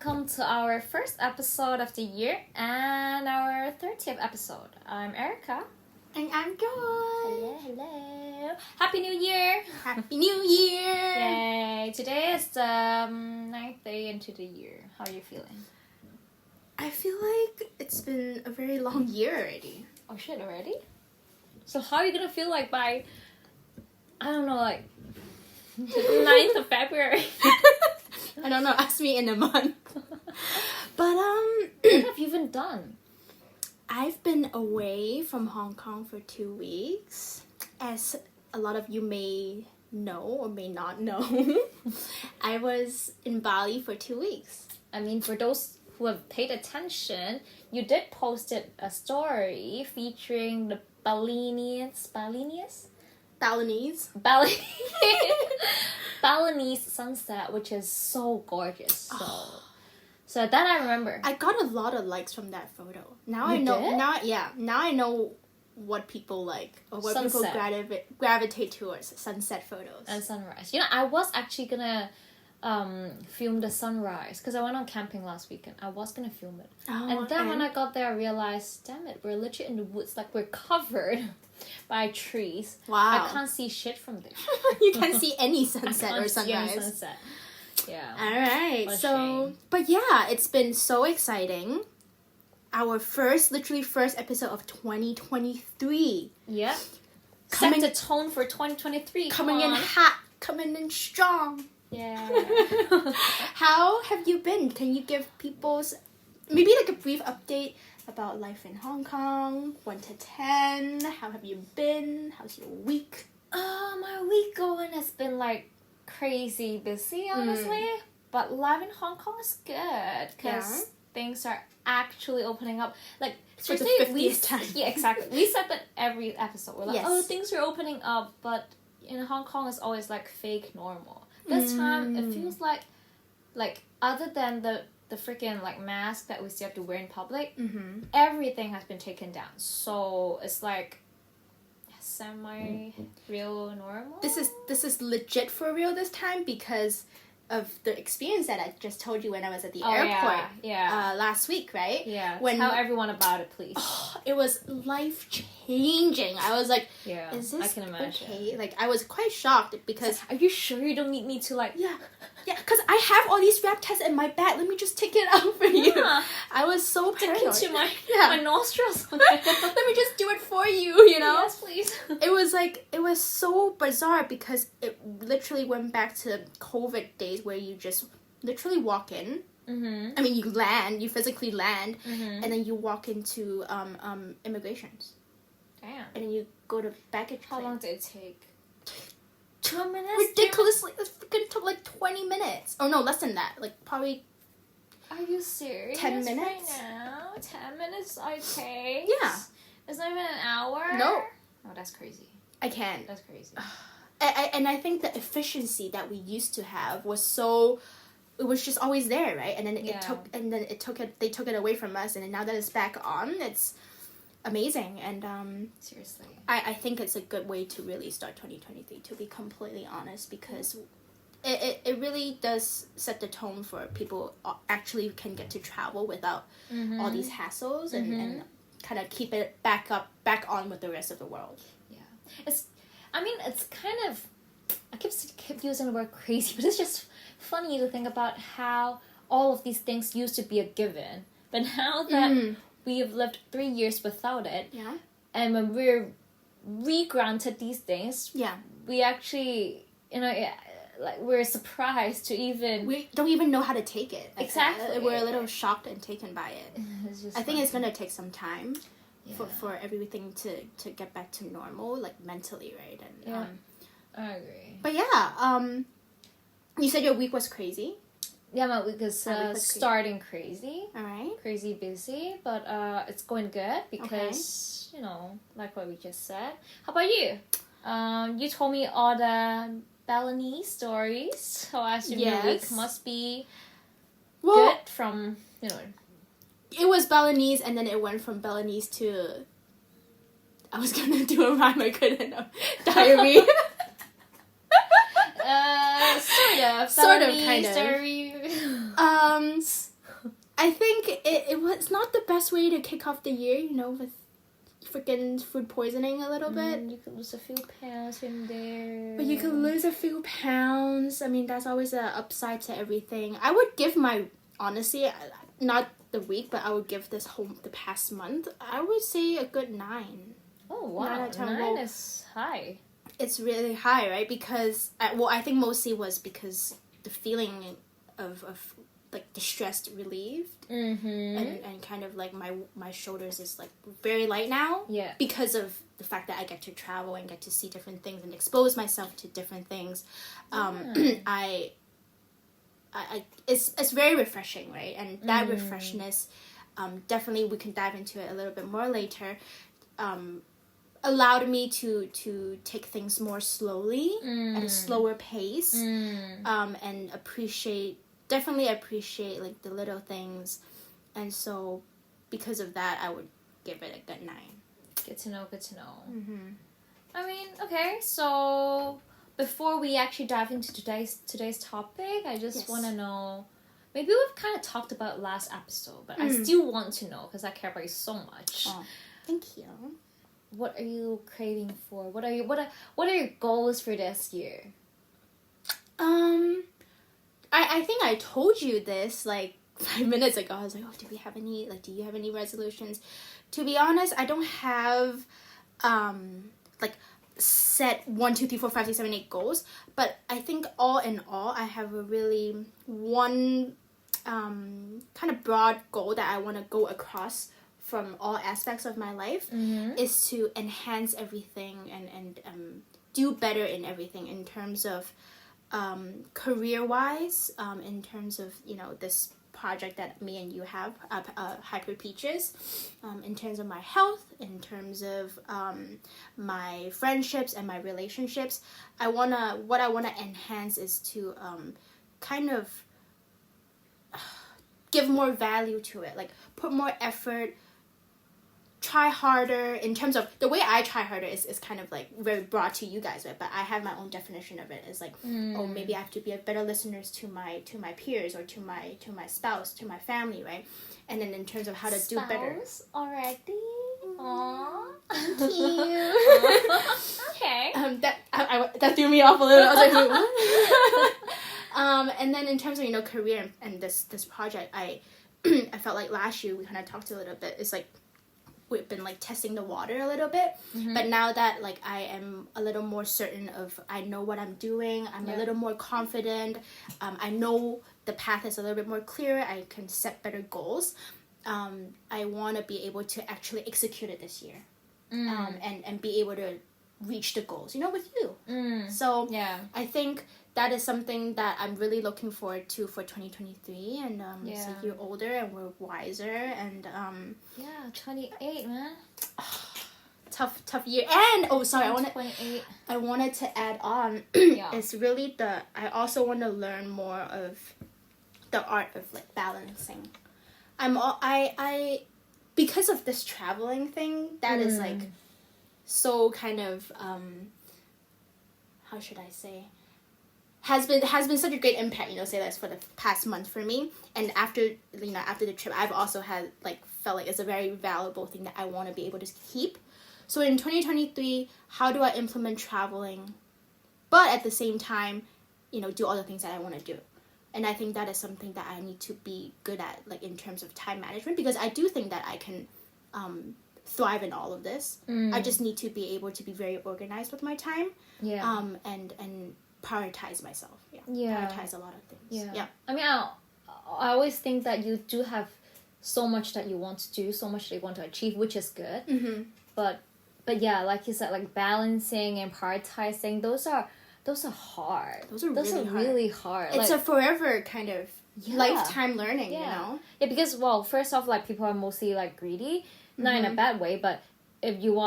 welcome to our first episode of the year and our 30th episode. I'm Erica. And I'm Joyce. Hello. Happy New Year! Happy New Year! Yay! Today is the 9th day into the year. How are you feeling? I feel like it's been a very long year already. Oh shit, already? So how are you gonna feel like by, I don't know, like the 9th of February? I don't know, ask me in a month. But What have you been done? I've been away from Hong Kong for 2 weeks. As a lot of you may know or may not know, I was in Bali for 2 weeks. I mean, for those who have paid attention, you did post a story featuring the Balinese sunset, which is so gorgeous. So that I remember. I got a lot of likes from that photo. Now You I know. did? Now I know what people like or what Sunset. people gravitate towards. Sunset photos. And sunrise. You know, I was actually gonna film the sunrise because I went on camping last weekend. I was gonna film it. And then when I got there, I realized, damn it, we're literally in the woods. Like, we're covered by trees. Wow. I can't see shit from there. You can't see any sunset I or can't see any sunrise. sunset. Yeah. Alright, What a so shame. but yeah, it's been so exciting. Our literally first episode of 2023. Yeah. Coming- Set the tone for 2023. Coming in hot, coming in strong. Yeah. How have you been? Can you give people's maybe like a brief update about life in Hong Kong? 1 to 10. How have you been? How's your week? My week going has been like crazy busy, honestly. But life in Hong Kong is good because things are actually opening up. Like, For the seriously, 50th time. Yeah, exactly. We said that every episode. We're like, Yes. oh, things are opening up, but in Hong Kong it's always like fake normal. This time it feels like other than the freaking like mask that we still have to wear in public, everything has been taken down. So it's like semi-real normal. This is legit for real this time because of the experience that I just told you when I was at the airport last week, right? Yeah. When Tell everyone about it, please. it was life-changing. I was like, Yeah, is this I can imagine. okay? Like, I was quite shocked because... Are you sure you don't need me to like... Yeah, because I have all these swab tests in my bag. Let me just take it out for you. Yeah. I was so paranoid. into my nostrils. Let me just do it for you, you know? Yes, please. It was so bizarre because it literally went back to COVID days where you just literally walk in. Mm-hmm. I mean, you physically land, and then you walk into immigrations. Damn. And then you go to baggage How claim. long did it take? 2 minutes? Ridiculously, it freaking took like 20 minutes. Oh no, less than that. Like probably. Are you serious? 10 minutes? Right now? 10 minutes I take? Yeah. It's not even an hour? No. Oh, that's crazy. I can. That's crazy. And I think the efficiency that we used to have was so. It was just always there, right? And then they took it away from us, and then now that it's back on, it's amazing. And Seriously. I think it's a good way to really start 2023, to be completely honest, because it really does set the tone for people actually can get to travel without all these hassles and kind of keep it back on with the rest of the world. Yeah. It's kind of, I keep using the word crazy, but it's just funny to think about how all of these things used to be a given, but now that we have lived 3 years without it, and when we're re-granted these things, we actually, we're surprised to even... We don't even know how to take it. Exactly. We're a little shocked and taken by it. I think it's going to take some time for everything to get back to normal, like mentally, right? And I agree. But yeah, you said your week was crazy. Yeah, my week is starting crazy. All right. Crazy busy, but it's going good because, like what we just said. How about you? You told me all the Balinese stories, so I assume your week must be good from, It was Balinese, and then it went from Balinese to... I was going to do a rhyme, I couldn't. Diary. Sort of. Sort of, kind of. Diary. I think it was not the best way to kick off the year, you know, with freaking food poisoning a little bit. You could lose a few pounds in there. But you could lose a few pounds. I mean, that's always an upside to everything. I would give honestly, not the week, but I would give the past month, I would say a good 9. Oh, wow. 9 is high. It's really high, right? Because, I think mostly was because the feeling of like distressed relieved, and kind of like my shoulders is like very light now, because of the fact that I get to travel and get to see different things and expose myself to different things. It's very refreshing, right? And that refreshness, definitely we can dive into it a little bit more later, allowed me to take things more slowly, at a slower pace, and definitely appreciate like the little things. And so because of that, I would give it a good 9. Good to know. I mean, okay, so before we actually dive into today's topic, I just want to know, maybe we've kind of talked about last episode, but I still want to know because I care about you so much. Oh, thank you. What are you craving for? What are your goals for this year? I think I told you this like 5 minutes ago. I was like, do you have any resolutions? To be honest, I don't have like set 1, 2, 3, 4, 5, 6, 7, 8 goals, but I think all in all, I have a really one kind of broad goal that I want to go across from all aspects of my life, is to enhance everything and do better in everything, in terms of career-wise, in terms of, you know, this project that me and you have, Hyper Peaches, in terms of my health, in terms of my friendships and my relationships. What I wanna enhance is to kind of give more value to it, like put more effort, try harder. In terms of the way I try harder is kind of like very broad to you guys, right? But I have my own definition of it. It's like, oh, maybe I have to be a better listener to my peers, or to my spouse, to my family, right? And then in terms of how to do better. Already? Aww. Thank you. Okay. That threw me off a little. I was like, wait, what? And then in terms of, you know, career and this project, I felt like last year we kind of talked a little bit. It's like we've been like testing the water a little bit, but now that like I am a little more certain of, I know what I'm doing, I'm a little more confident, I know the path is a little bit more clear, I can set better goals. I want to be able to actually execute it this year, and be able to reach the goals, you know, with you. So I think that is something that I'm really looking forward to for 2023, and it's a year older and we're wiser, and 28, man. tough year. And I wanted to add on, it's really I also want to learn more of the art of like balancing. I because of this traveling thing, that is like so kind of how should I say, has been such a great impact, you know, say that's for the past month for me. And after the trip, I've also felt like it's a very valuable thing that I want to be able to keep. So in 2023, how do I implement traveling, but at the same time, you know, do all the things that I want to do? And I think that is something that I need to be good at, like in terms of time management, because I do think that I can thrive in all of this. I just need to be able to be very organized with my time, and prioritize myself. Prioritize a lot of things. I mean, I always think that you do have so much that you want to do, so much that you want to achieve, which is good. But yeah, like you said, like balancing and prioritizing, those are hard. Those are really hard. It's a forever kind of lifetime learning, you know? Yeah, because, well, first off, like, people are mostly, like, greedy. Not in a bad way, but if you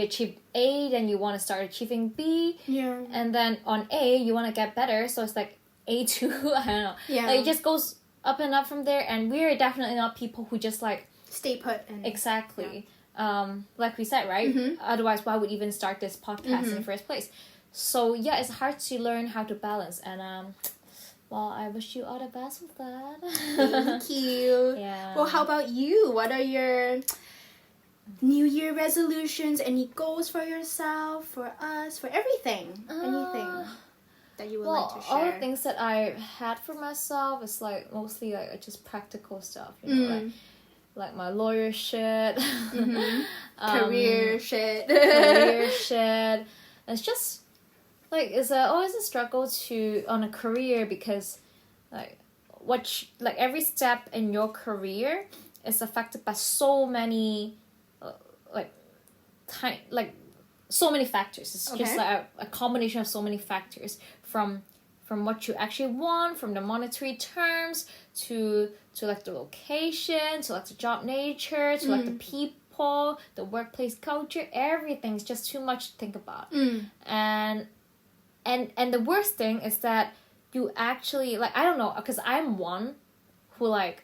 achieve A, then you want to start achieving B. Yeah. And then on A, you want to get better, so it's like A2, I don't know. Yeah. Like, it just goes up and up from there, and we're definitely not people who just, like... stay put. Exactly. Yeah. Like we said, right? Otherwise, why would even start this podcast in the first place? So, yeah, it's hard to learn how to balance, and, Well, I wish you all the best with that. Thank you. Yeah. Well, how about you? What are your New Year resolutions? Any goals for yourself, for us, for everything? Anything that you would like to share? All the things that I had for myself is like mostly like just practical stuff, you know, like my lawyer shit, Career shit. career shit. It's just like it's always a struggle on a career because like every step in your career is affected by so many so many factors. It's just like a combination of so many factors from what you actually want, from the monetary terms to like the location, to like the job nature, to like the people, the workplace culture. Everything's just too much to think about. And the worst thing is that you actually like, I don't know, because I'm one who like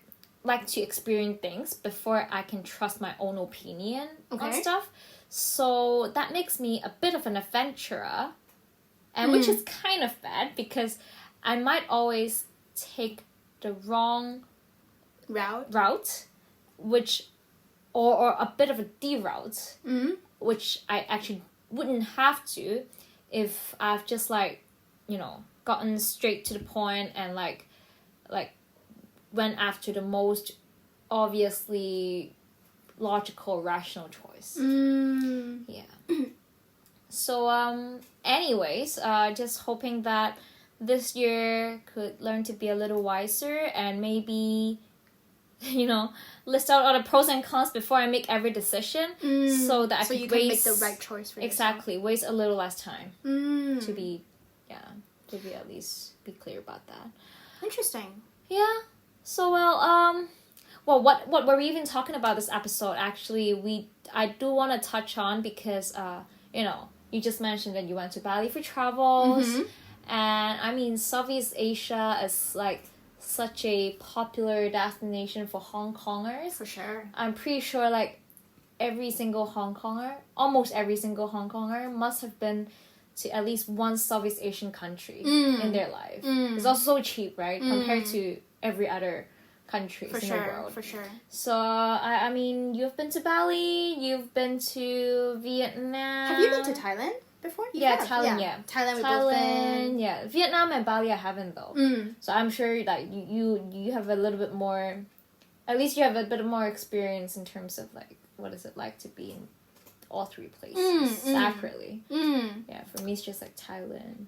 to experience things before I can trust my own opinion on stuff. So that makes me a bit of an adventurer, and which is kind of bad because I might always take the wrong route, which or a bit of a D route, which I actually wouldn't have to if I've just like, you know, gotten straight to the point and like went after the most obviously logical, rational choice. Yeah. So anyways, just hoping that this year could learn to be a little wiser and maybe, you know, list out all the pros and cons before I make every decision, so that I can make the right choice for yourself. Waste a little less time to be at least be clear about that. Interesting. Yeah. So what were we even talking about this episode? Actually, I do want to touch on because you know, you just mentioned that you went to Bali for travels, and I mean Southeast Asia is like such a popular destination for Hong Kongers. For sure. I'm pretty sure like almost every single Hong Konger must have been to at least one Southeast Asian country in their life. It's also so cheap, right? Compared to every other country in the world. For sure. So, I mean, you've been to Bali, you've been to Vietnam. Have you been to Thailand before? Thailand, yeah. Thailand, we've both been. Yeah. Vietnam and Bali I haven't, though. So I'm sure that you have a little bit more, at least you have a bit more experience in terms of like, what is it like to be in all three places separately. Yeah, for me it's just like Thailand.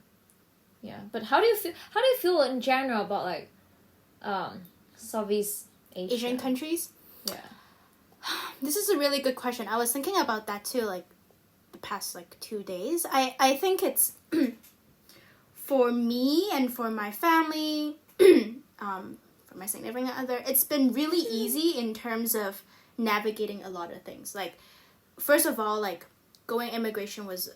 Yeah, but how do you feel in general about like Southeast Asian countries? Yeah. This is a really good question. I was thinking about that too, like the past like 2 days. I think it's for me and for my family, for my significant other, it's been really easy in terms of navigating a lot of things. Like, first of all, like going immigration was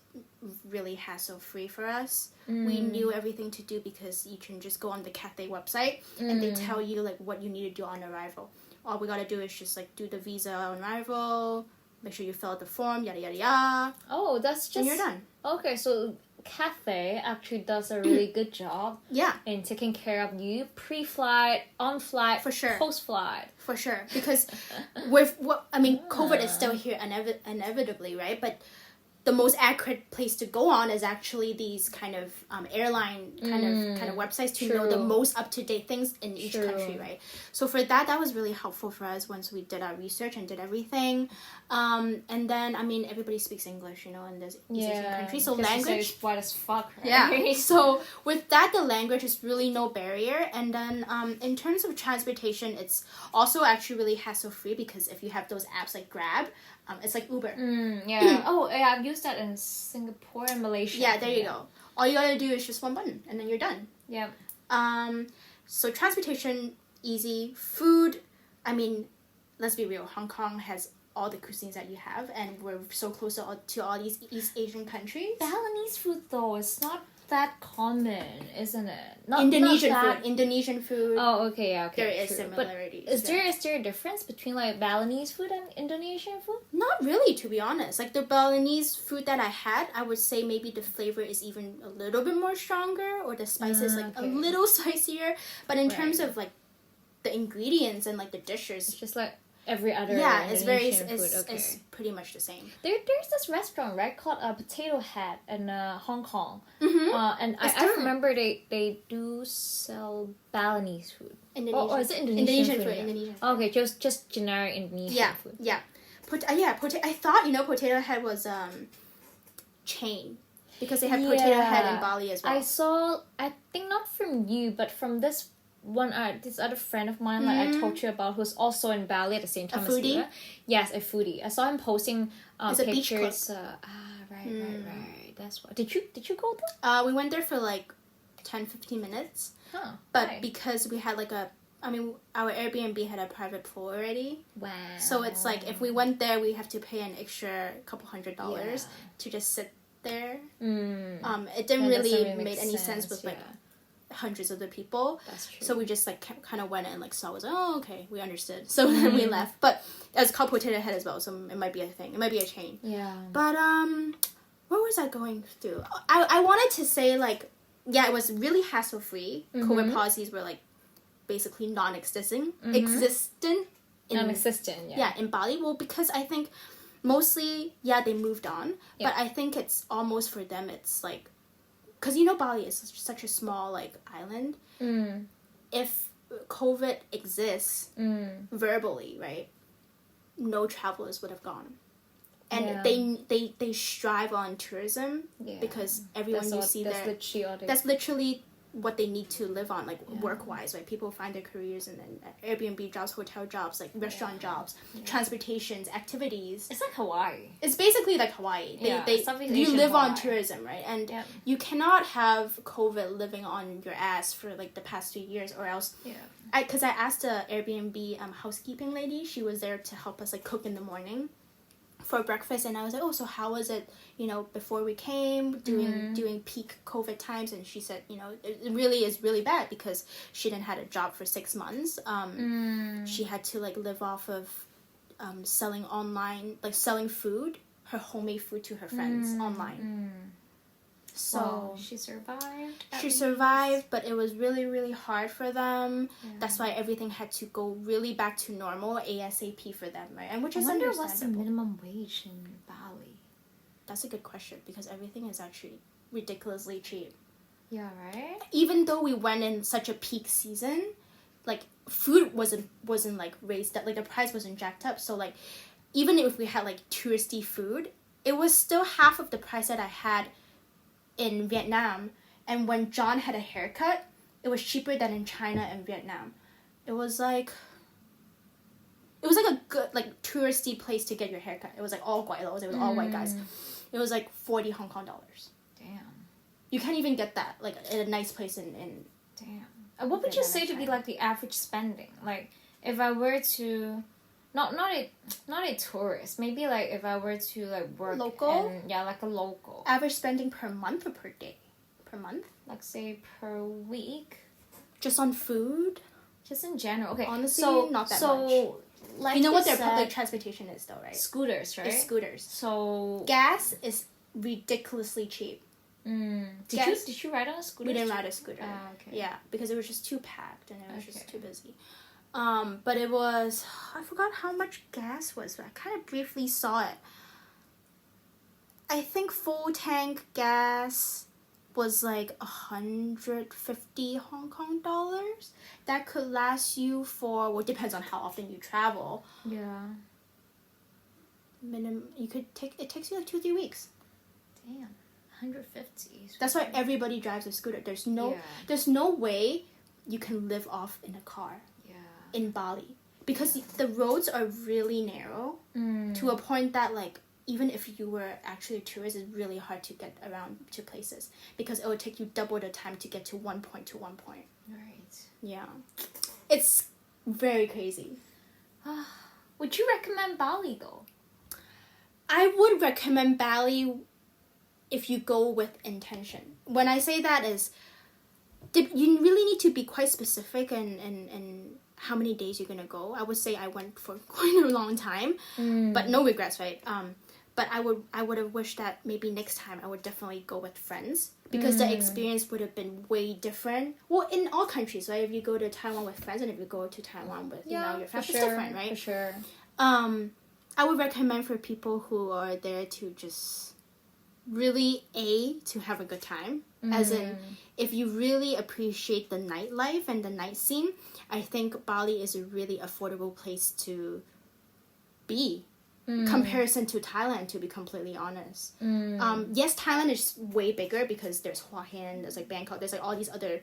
really hassle-free for us. We knew everything to do because you can just go on the Cathay website and they tell you like what you need to do on arrival. All we gotta do is just like do the visa on arrival, make sure you fill out the form, yada yada yada. Oh, that's just... And you're done. Okay, so Cathay actually does a really good job in taking care of you pre-flight, on-flight, for sure, post-flight. For sure, because with COVID is still here inevitably, right? But the most accurate place to go on is actually these kind of airline kind of websites to know the most up-to-date things in each country, right? So for that was really helpful for us once we did our research and did everything. And then, I mean, everybody speaks English, you know, in this Asian country. So language... is white as fuck, right? Yeah. So with that, the language is really no barrier. And then in terms of transportation, it's also actually really hassle-free because if you have those apps like Grab, it's like Uber. Yeah. Oh, yeah, I've used that in Singapore and Malaysia. Yeah, there you go. All you gotta do is just one button, and then you're done. Yeah. So transportation, easy. Food, I mean, let's be real. Hong Kong has all the cuisines that you have, and we're so close to all these East Asian countries. Balinese food, though, it's not that common, isn't it? Indonesian not that... food. Indonesian food. Oh, okay, yeah, okay. There is true. similarities. But is there a difference between like Balinese food and Indonesian food? Not really, to be honest. Like the Balinese food that I had, I would say maybe the flavor is even a little bit more stronger, or the spice is like a little spicier. But in terms of like the ingredients and like the dishes, it's just like every other Indonesian food. It's pretty much the same. There's this restaurant, right, called Potato Head in Hong Kong. Mm-hmm. And I remember they do sell Balinese food. Indonesian. Or is it Indonesian food? Indonesian food. Okay, just generic Indonesian food. Yeah. I thought, Potato Head was chain. Because they have Potato Head in Bali as well. I think not from you, but from this other friend of mine, like I told you about, who's also in Bali at the same time as you. Yes, a foodie. I saw him posting pictures. Right. That's what. Did you go there? We went there for like 10-15 minutes. Huh. But because we had like our Airbnb had a private pool already. Wow. So it's like if we went there, we have to pay an extra couple $100 to just sit there. It didn't really make any sense with like hundreds of the people. That's true. So we just like kind of went and like saw, was like, oh, okay, we understood. So then we left. But it's called Potato Head as well, so it might be a thing. It might be a chain. Yeah. But what was I going through? I wanted to say like, it was really hassle free. COVID policies were like basically non-existent. Non-existent. Yeah, in Bali. Well, because I think mostly they moved on, but I think it's almost for them. It's like, because Bali is such a small like island. If COVID exists verbally, right, no travelers would have gone, and they strive on tourism because everyone you see there, that's literally what they need to live on, like work-wise, right? People find their careers and then Airbnb jobs, hotel jobs, like restaurant jobs, transportations, activities. It's like Hawaii. It's basically like Hawaii. You live on tourism, right? And you cannot have COVID living on your ass for like the past 2 years, or else. Because I asked the Airbnb housekeeping lady, she was there to help us like cook in the morning for breakfast, and I was like, oh, so how was it, before we came, doing peak COVID times? And she said, it really is really bad because she didn't had a job for 6 months. She had to like live off of selling online, like selling food, her homemade food to her friends online. So she survived. She survived, but it was really, really hard for them. That's why everything had to go really back to normal ASAP for them, right? And which is understandable. What's the minimum wage in Bali? That's a good question, because everything is actually ridiculously cheap. Yeah, right? Even though we went in such a peak season, like food wasn't like raised up, like the price wasn't jacked up. So like even if we had like touristy food, it was still half of the price that I had in Vietnam. And when John had a haircut, it was cheaper than in China and Vietnam. It was like a good like touristy place to get your haircut. It was like all white lows. It was all white guys. It was like 40 Hong Kong dollars. Damn. You can't even get that like at a nice place in Damn. What would you say to be like the average spending? Like if I were to not a tourist, maybe like if I were to like work local, like a local. Average spending per month or per day? Per month? Like say per week. Just on food? Just in general. Okay. Honestly, not that much. So like what their public transportation is though, right? Scooters, right? It's scooters. So gas is ridiculously cheap. Did you ride on a scooter? We didn't ride a scooter. Okay. Yeah, because it was just too packed and it was just too busy. But it was, I forgot how much gas was, but I kind of briefly saw it. I think full tank gas was like 150 Hong Kong dollars. That could last you for, well, it depends on how often you travel. Yeah. It takes you like 2-3 weeks. Damn. 150. That's why everybody drives a scooter. There's no way you can live off in a car. In Bali, because the roads are really narrow to a point that like even if you were actually a tourist, it's really hard to get around to places because it would take you double the time to get to one point to one point. Right. Yeah, it's very crazy. Would you recommend Bali though? I would recommend Bali if you go with intention. When I say that is, you really need to be quite specific and how many days you're gonna go. I would say I went for quite a long time, but no regrets, right? But I would have wished that maybe next time I would definitely go with friends, because the experience would have been way different. Well, in all countries, right? If you go to Taiwan with friends and if you go to Taiwan with your family, it's different, right? For sure. I would recommend for people who are there to just really to have a good time. As in, if you really appreciate the nightlife and the night scene, I think Bali is a really affordable place to be. Comparison to Thailand, to be completely honest. Yes, Thailand is way bigger because there's Hua Hin, there's like Bangkok, there's like all these other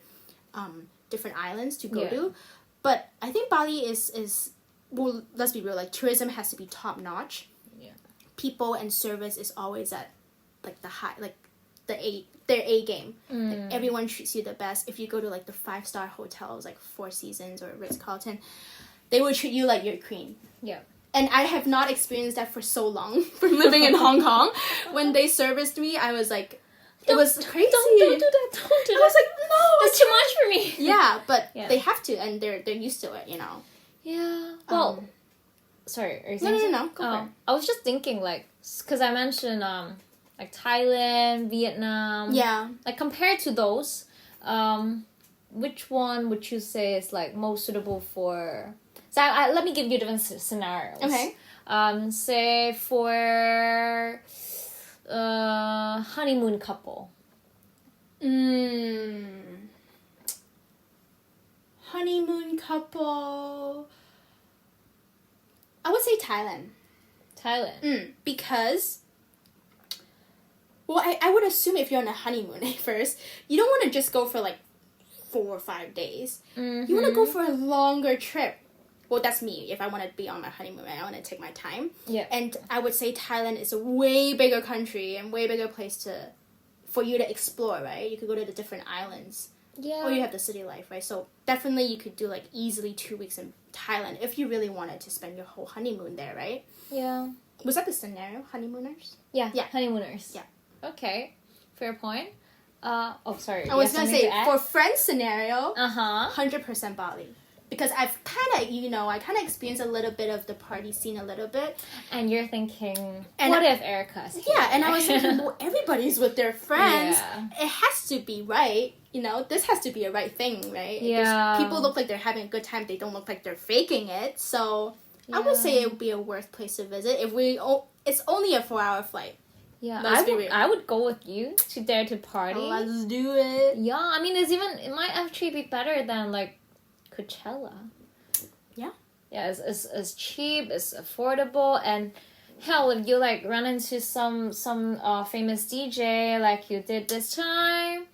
different islands to go to. But I think Bali is well, let's be real, like tourism has to be top notch. Yeah. People and service is always at like the high, like their A game. Like, everyone treats you the best. If you go to like the 5-star hotels like Four Seasons or Ritz-Carlton, they will treat you like you're a queen. Yeah. And I have not experienced that for so long from living in Hong Kong. When they serviced me, I was like, it was crazy. Don't do that. Don't do that. I was like, no, it's too much for me. Yeah, but they have to, and they're used to it, you know. Yeah. Well, sorry. Are you saying no. Go for it. I was just thinking, like, because I mentioned like Thailand, Vietnam. Yeah. Like compared to those, which one would you say is like most suitable for? So let me give you different scenarios. Okay. Say for honeymoon couple. Honeymoon couple. I would say Thailand. Because, well, I would assume if you're on a honeymoon at first, you don't want to just go for like 4 or 5 days. You want to go for a longer trip. Well, that's me. If I want to be on my honeymoon, I want to take my time. Yeah. And I would say Thailand is a way bigger country and way bigger place for you to explore, right? You could go to the different islands. Yeah. Or you have the city life, right? So definitely you could do like easily 2 weeks in Thailand if you really wanted to spend your whole honeymoon there, right? Yeah. Was that the scenario? Honeymooners? Yeah. Honeymooners. Yeah. Okay. Fair point. Sorry. I was going to say, for friends scenario, 100% Bali. Because I've kind of experienced a little bit of the party scene a little bit. And you're thinking, what if Erica's here? Yeah, and I was thinking, well, everybody's with their friends. Yeah. It has to be right. You know, this has to be a right thing, right? Yeah. People look like they're having a good time. They don't look like they're faking it. So I would say it would be a worth place to visit. It's only a 4-hour flight. Yeah, I would go with you to dare to party. Let's do it. Yeah, I mean, it might actually be better than like Coachella. Yeah. Yeah, it's cheap, it's affordable, and hell, if you like run into some famous DJ like you did this time,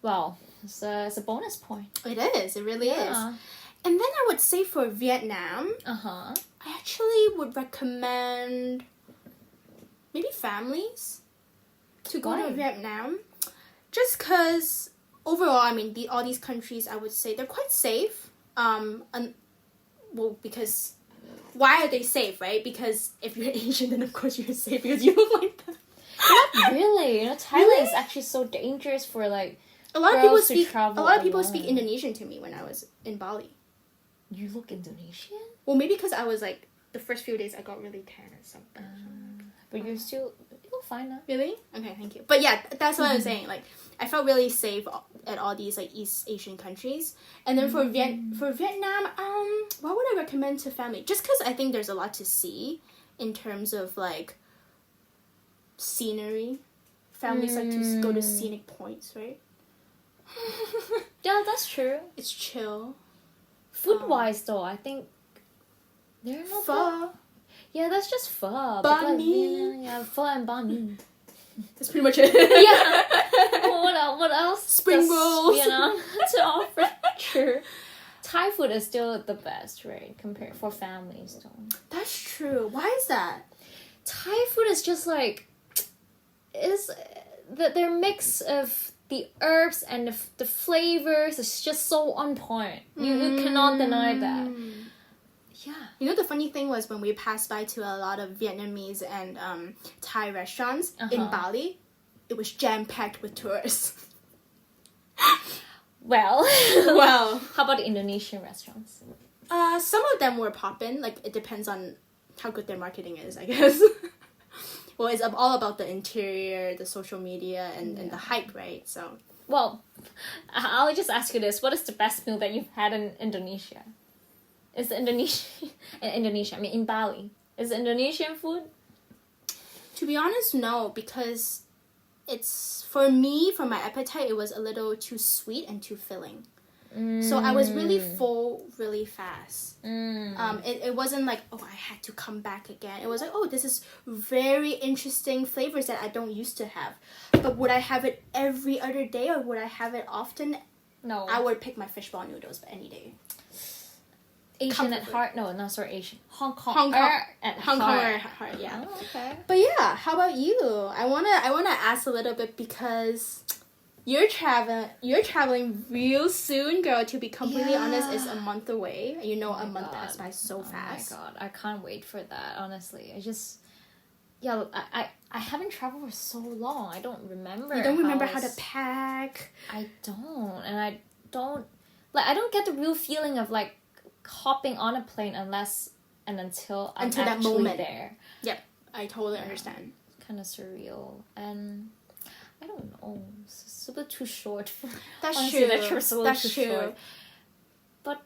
well, it's a bonus point. It is. It really is. And then I would say for Vietnam, I actually would recommend maybe families to go to Vietnam, just because overall, I mean, all these countries, I would say they're quite safe. Because why are they safe, right? Because if you're Asian, then of course you're safe because you look like them. Not really. You know, Thailand is actually so dangerous for like a lot of people speak Indonesian to me when I was in Bali. You look Indonesian? Well, maybe because I was like the first few days I got really tan and something. But you'll fine now. Really? Okay, thank you. But yeah, that's what I was saying. Like, I felt really safe at all these like East Asian countries. And then for Vietnam, what would I recommend to family? Just because I think there's a lot to see in terms of like scenery. Families like to go to scenic points, right? Yeah, that's true. It's chill. Food-wise, though, I think there are no pho. Yeah, that's just pho. Banh mi. Yeah, pho and banh mi. That's pretty much it. Yeah. Well, what else? Spring rolls. To offer. True. Thai food is still the best, right? Compared for families, though. That's true. Why is that? Thai food is just like their mix of the herbs and the flavors is just so on point. You cannot deny that. Yeah. You know, the funny thing was when we passed by to a lot of Vietnamese and Thai restaurants in Bali, it was jam-packed with tourists. Well, how about Indonesian restaurants? Some of them were poppin'. Like, it depends on how good their marketing is, I guess. Well, it's all about the interior, the social media, and the hype, right? So. Well, I'll just ask you this: what is the best meal that you've had in Indonesia? Is Indonesia? I mean, in Bali, is it Indonesian food? To be honest, no, because it's for me, for my appetite, it was a little too sweet and too filling. So I was really full really fast. It wasn't like, oh, I had to come back again. It was like, oh, this is very interesting flavors that I don't used to have. But would I have it every other day or would I have it often? No. I would pick my fishball noodles any day. Asian at heart? No, not sorry, Asian. Hong Kong at heart, yeah. Oh, okay. But yeah, how about you? I wanna ask a little bit because you're traveling real soon, girl. To be completely honest, it's a month away. You know, a month passed by so fast. Oh my god, I can't wait for that. Honestly, I haven't traveled for so long. I don't remember. You don't remember how to pack. I don't, and I don't get the real feeling of like hopping on a plane until I'm actually that moment there. Yep, I totally understand. It's kind of surreal, and I don't know. It's a bit too short. That's true. That's true. Short. But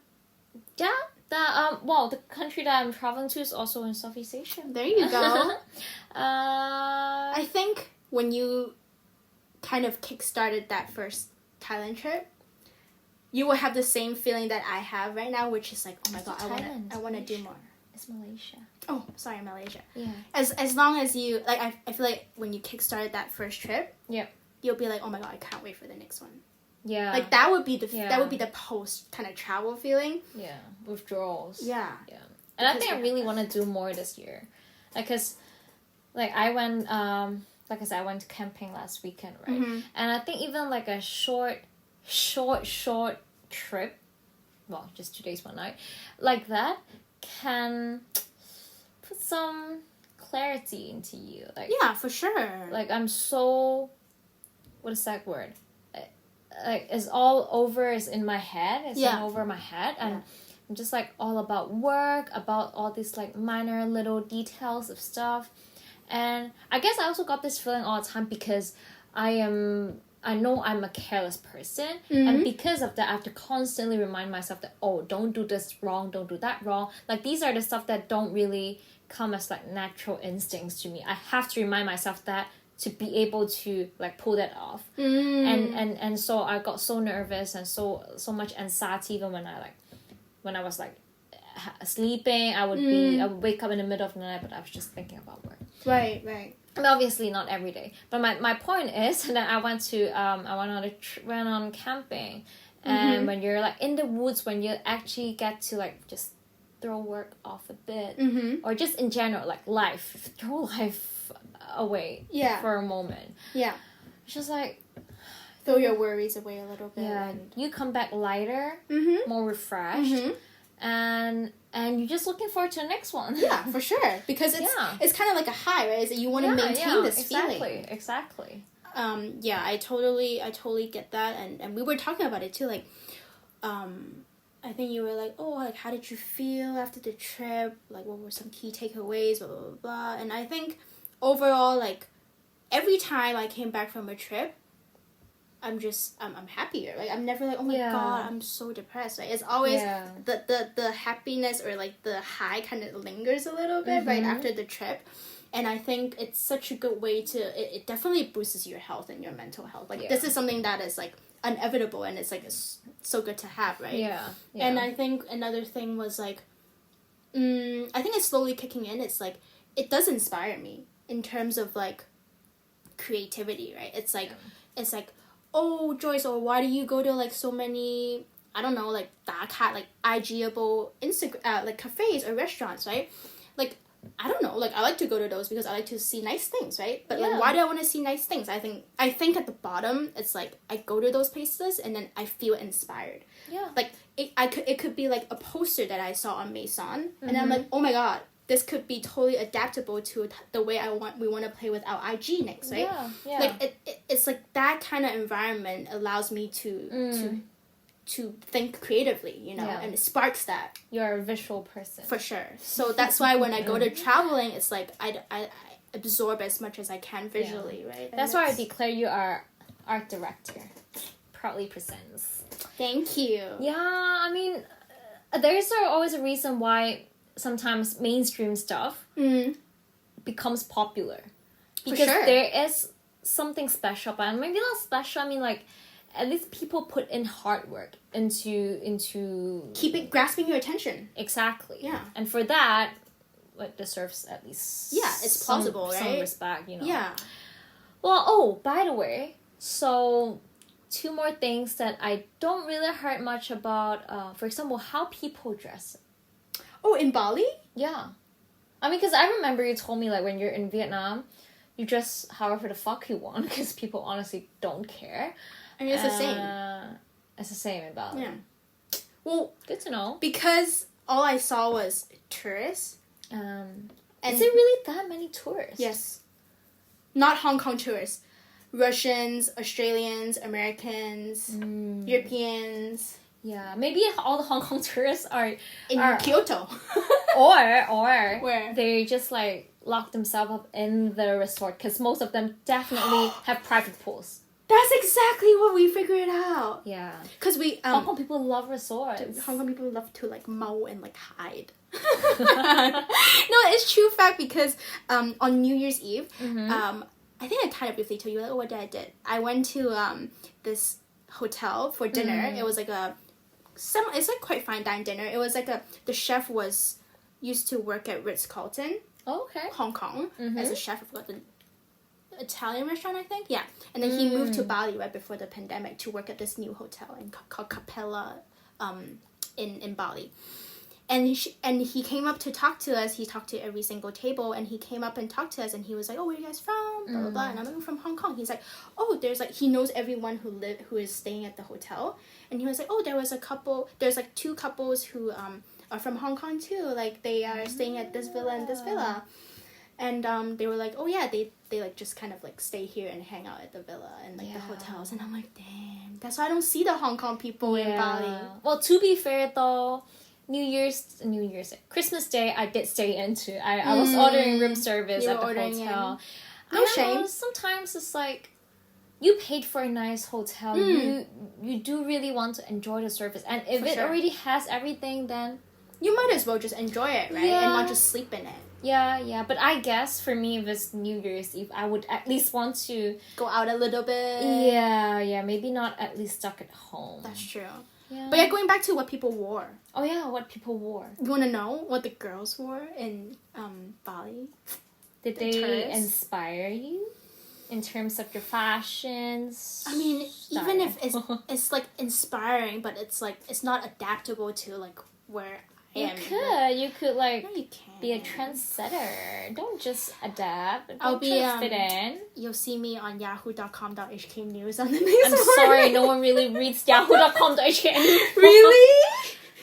yeah, the country that I'm traveling to is also in Southeast Asia. There you go. I think when you kind of kickstarted that first Thailand trip, you will have the same feeling that I have right now, which is like, oh my god, I want to do more. It's Malaysia. Oh, sorry, Malaysia. Yeah. As long as you like, I feel like when you kickstarted that first trip, yep, you'll be like, oh my god, I can't wait for the next one. Yeah. Like that would be the post kind of travel feeling. Yeah, withdrawals. Yeah. Yeah, and I think I really want to do more this year, like, cause, like I went, like I said, I went camping last weekend, right? Mm-hmm. And I think even like a short trip, well, just 2 days, 1 night, like that can put some clarity into you. Like, yeah, for sure. Like I'm so, what is that word? Like it's all over, is in my head. It's all over my head, and I'm just like all about work, about all these like minor little details of stuff. And I guess I also got this feeling all the time because I know I'm a careless person, and because of that I have to constantly remind myself that, oh, don't do this wrong, don't do that wrong. Like these are the stuff that don't really come as like natural instincts to me. I have to remind myself that to be able to like pull that off. And so I got so nervous and so much anxiety even when I was like sleeping. I would wake up in the middle of the night, but I was just thinking about work. Right. And obviously not every day, but my point is that I went on camping, and when you're like in the woods, when you actually get to like just throw work off a bit, or just in general like throw life away for a moment. Yeah, it's just like throw your worries away a little bit. Yeah, you come back lighter, more refreshed. And you're just looking forward to the next one. Yeah, for sure. Because it's kind of like a high, right? Is that you want to maintain this feeling. Exactly. Yeah, I totally get that, and we were talking about it too. Like, I think you were like, oh, like how did you feel after the trip? Like, what were some key takeaways? Blah blah blah. Blah. And I think overall, like every time I came back from a trip, I'm happier. Like I'm never like, oh my god, I'm so depressed. Like it's always the happiness or like the high kind of lingers a little bit right after the trip. And I think it's such a good way to it definitely boosts your health and your mental health. Like this is something that is like inevitable, and it's like it's so good to have, right? Yeah. And I think another thing was like I think it's slowly kicking in. It's like it does inspire me in terms of like creativity, right? It's like oh, Joyce, or why do you go to like so many, I don't know, like dakat, like IG-able Instagram like cafes or restaurants, right? Like I don't know, like I like to go to those because I like to see nice things, right? But like why do I want to see nice things? I think at the bottom it's like I go to those places and then I feel inspired. Yeah. Like it could be like a poster that I saw on Maison and I'm like, oh my god, this could be totally adaptable to the way we want to play with our IG next, right? Yeah. Like it's like that kind of environment allows me to think creatively, you know, and it sparks that. You're a visual person. For sure. So that's why when I go to traveling, it's like I absorb as much as I can visually, right? And that's why I declare you are art director. Proudly presents. Thank you. Yeah, I mean, there's always a reason why sometimes mainstream stuff becomes popular. Because there is something special, but maybe not special, I mean like at least people put in hard work into grasping your attention. Exactly. Yeah. And for that, it deserves at least it's plausible, right? Some respect, you know. Yeah. Well, by the way, so 2 more things that I don't really heard much about. For example, how people dress. Oh, in Bali? Yeah. I mean, because I remember you told me, like, when you're in Vietnam, you dress however the fuck you want, because people honestly don't care. I mean, it's the same. It's the same in Bali. Yeah. Well, good to know. Because all I saw was tourists. And is there really that many tourists? Yes. Not Hong Kong tourists. Russians, Australians, Americans, Europeans. Yeah, maybe all the Hong Kong tourists are in Kyoto. or where they just like lock themselves up in the resort, because most of them definitely have private pools. That's exactly what we figured out. Yeah. Because we Hong Kong people love resorts. Hong Kong people love to like mow and like hide. No, it's true fact, because on New Year's Eve, I think I kind of briefly told you, like, what I did. I went to this hotel for dinner. It was like it's like quite fine dine dinner. It was like the chef used to work at Ritz-Carlton. Oh, okay. Hong Kong as a chef. I forgot the Italian restaurant, I think. Yeah. And then he moved to Bali right before the pandemic to work at this new hotel called Capella in Bali. And he came up to talk to us. He talked to every single table, and he came up and talked to us, and he was like, "Oh, where are you guys from?" Blah blah blah. And I'm from Hong Kong. He's like, "Oh, there's like," he knows everyone who is staying at the hotel, and he was like, "Oh, there's like 2 couples who are from Hong Kong too. Like they are staying at this villa and this villa." And they were like, "Oh yeah, they like just kind of like stay here and hang out at the villa and like the hotels." And I'm like, "Damn, that's why I don't see the Hong Kong people in Bali." Well, to be fair though, Christmas Day, I did stay into. I was ordering room service at the hotel. No shame. Sometimes it's like, you paid for a nice hotel. You do really want to enjoy the service, and if it already has everything, then you might as well just enjoy it, right? And not just sleep in it. Yeah. But I guess for me, if it's New Year's Eve, I would at least want to go out a little bit. Yeah. Maybe not at least stuck at home. That's true. Yeah. But going back to what people wore. Oh yeah, what people wore. You want to know what the girls wore in Bali? Did they inspire you in terms of your fashions? I mean, even if it's like inspiring, but it's like it's not adaptable to like where I am. You could like no, you can't. Be a trendsetter. Don't just adapt. I'll be fit in. You'll see me on yahoo.com.hk news on the next I'm sorry, no one really reads yahoo.com.hk anymore. Really?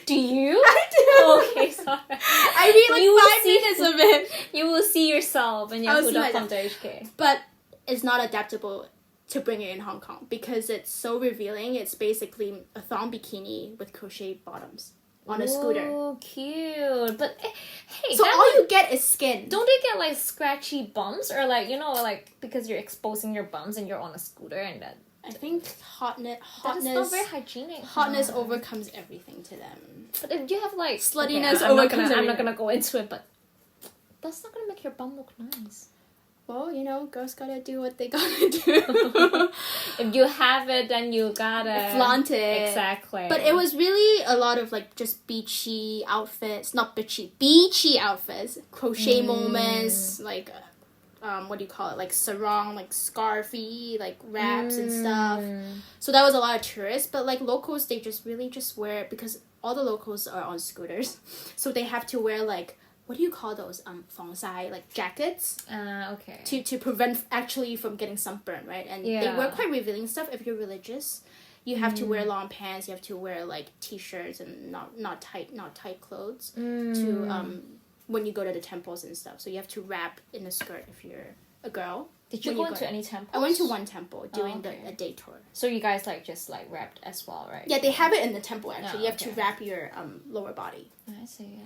Do you? I do. Okay, sorry. I read like 5 minutes of it. You will see yourself in yahoo.com.hk. But it's not adaptable to bring it in Hong Kong because it's so revealing. It's basically a thong bikini with crochet bottoms. On a scooter. Oh, cute. But hey, so all you get is skin. Don't they get like scratchy bumps or like, you know, like because you're exposing your bums and you're on a scooter and that? I think hotness. That is not very hygienic. Hotness overcomes everything to them. But if you have like sluttiness overcomes. I'm not gonna go into it, but that's not gonna make your bum look nice. Well, you know, girls gotta do what they gotta do. If you have it, then you gotta flaunt it. Exactly. But it was really a lot of like just beachy outfits, not beachy outfits, crochet moments, like what do you call it, like sarong, like scarfy, like wraps and stuff. So that was a lot of tourists, but like locals, they just really just wear, because all the locals are on scooters, so they have to wear like, what do you call those? Fongsai, like jackets. Okay. To prevent actually from getting sunburn, right? And they wear quite revealing stuff. If you're religious, you have to wear long pants. You have to wear like t-shirts and not tight clothes to when you go to the temples and stuff. So you have to wrap in a skirt if you're a girl. Did you go into any temples? I went to one temple during a day tour. So you guys like just like wrapped as well, right? Yeah, they have it in the temple actually. You have to wrap your lower body. I see.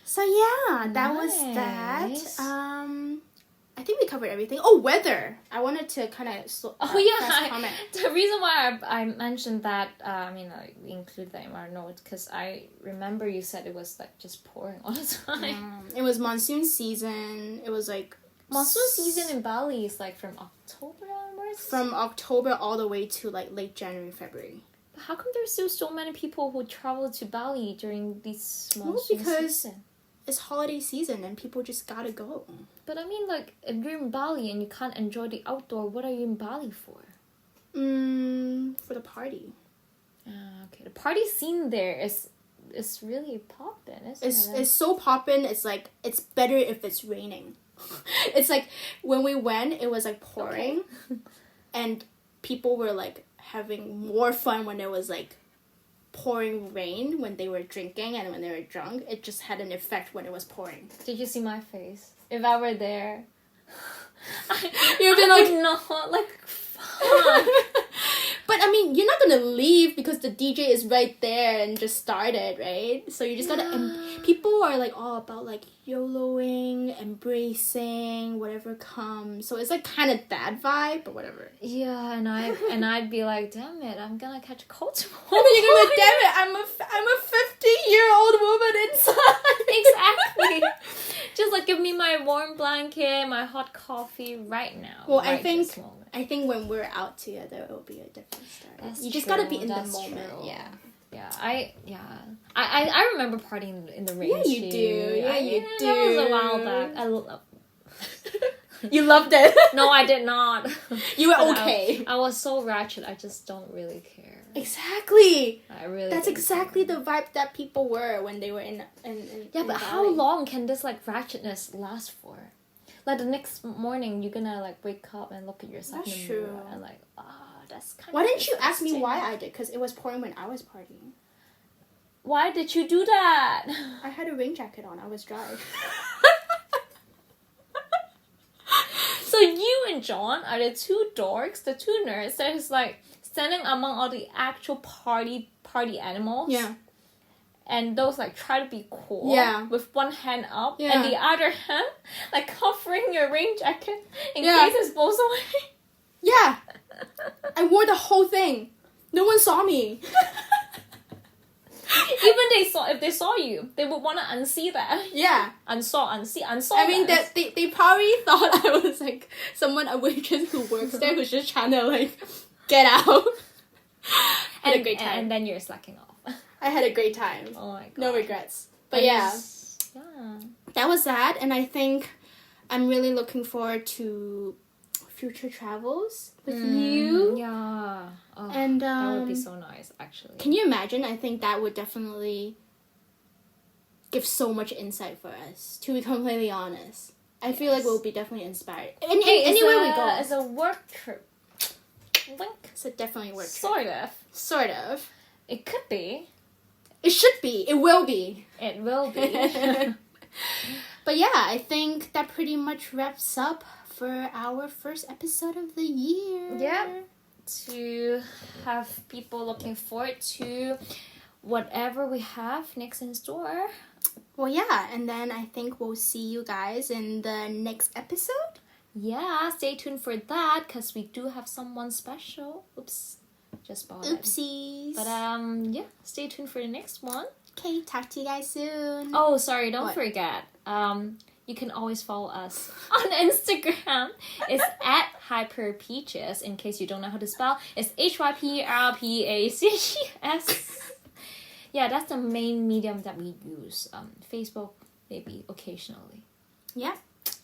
So yeah, that was that. I think we covered everything. Oh, weather. I wanted to kind of comment. The reason why I mentioned that, we include that in our notes because I remember you said it was like just pouring all the time. It was monsoon season. It was like monsoon season in Bali is like from October onwards. From October all the way to like late January, February. How come there's still so many people who travel to Bali during these monsoon season? It's holiday season and people just gotta go. But I mean, like, if you're in Bali and you can't enjoy the outdoor, what are you in Bali for? For the party. Okay. The party scene there is really poppin', isn't it? It's so poppin'. It's like, it's better if it's raining. It's like, when we went, it was like pouring. Okay. And people were like having more fun when it was like pouring rain when they were drinking and when they were drunk. It just had an effect when it was pouring. Did you see my face? If I were there, you'd be like, no, like, fuck. But I mean, you're not gonna leave because the DJ is right there and just started, right? So you just gotta. People are like all about like YOLOing, embracing whatever comes. So it's like kind of that vibe, but whatever. Yeah, and I'd be like, damn it, I'm gonna catch a cold tomorrow. And then you're gonna be like, damn it, I'm a 50-year-old woman inside. Exactly. Just like give me my warm blanket, my hot coffee right now. Well, I think when we're out together, it'll be a different story. You just gotta be in the moment. True. Yeah. I remember partying in the rain. Yeah, you do. Yeah, you do. That was a while back. I love. You loved it. No, I did not. You were okay. I was so ratchet. I just don't really care. Exactly. That's exactly care. The vibe that people were when they were in but Bali. how long can this like ratchetness last for? Like the next morning, you're gonna like wake up and look at yourself in the mirror and like, that's kind of. Why didn't you ask me why I did? Because it was pouring when I was partying. Why did you do that? I had a rain jacket on. I was dry. So you and John are the two dorks, the two nerds that is like standing among all the actual party animals. Yeah. And those like try to be cool. Yeah. With one hand up. Yeah. And the other hand like covering your rain jacket in case it blows away. Yeah. I wore the whole thing. No one saw me. Even if they saw you, they would want to unsee that. Yeah. Unsee. I mean, that they probably thought I was like a waitress who works there who's just trying to like get out. Had a great time. And then you're slacking off. I had a great time. Oh my god. No regrets. But yeah. That was that, and I think I'm really looking forward to future travels with you. Yeah. Oh, and that would be so nice, actually. Can you imagine? I think that would definitely give so much insight for us, to be completely honest. I feel like we'll be definitely inspired. Anywhere we go. It's a work trip. It's a definitely work trip. Sort of. It could be. It should be. It will be. It will be. But yeah, I think that pretty much wraps up for our first episode of the year. Yep. To have people looking forward to whatever we have next in store. Well, yeah, and then I think we'll see you guys in the next episode. Yeah, stay tuned for that because we do have someone special. Oops. Just bought it. Oopsies. But yeah, stay tuned for the next one. Okay, talk to you guys soon. Oh, sorry, don't forget. You can always follow us on Instagram. It's at hyperpeaches. In case you don't know how to spell, it's HYPRPACHES. Yeah, that's the main medium that we use. Facebook, maybe occasionally. Yeah.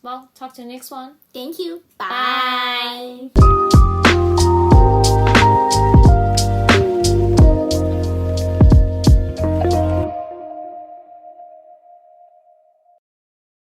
Well, talk to you next one. Thank you. Bye. Bye.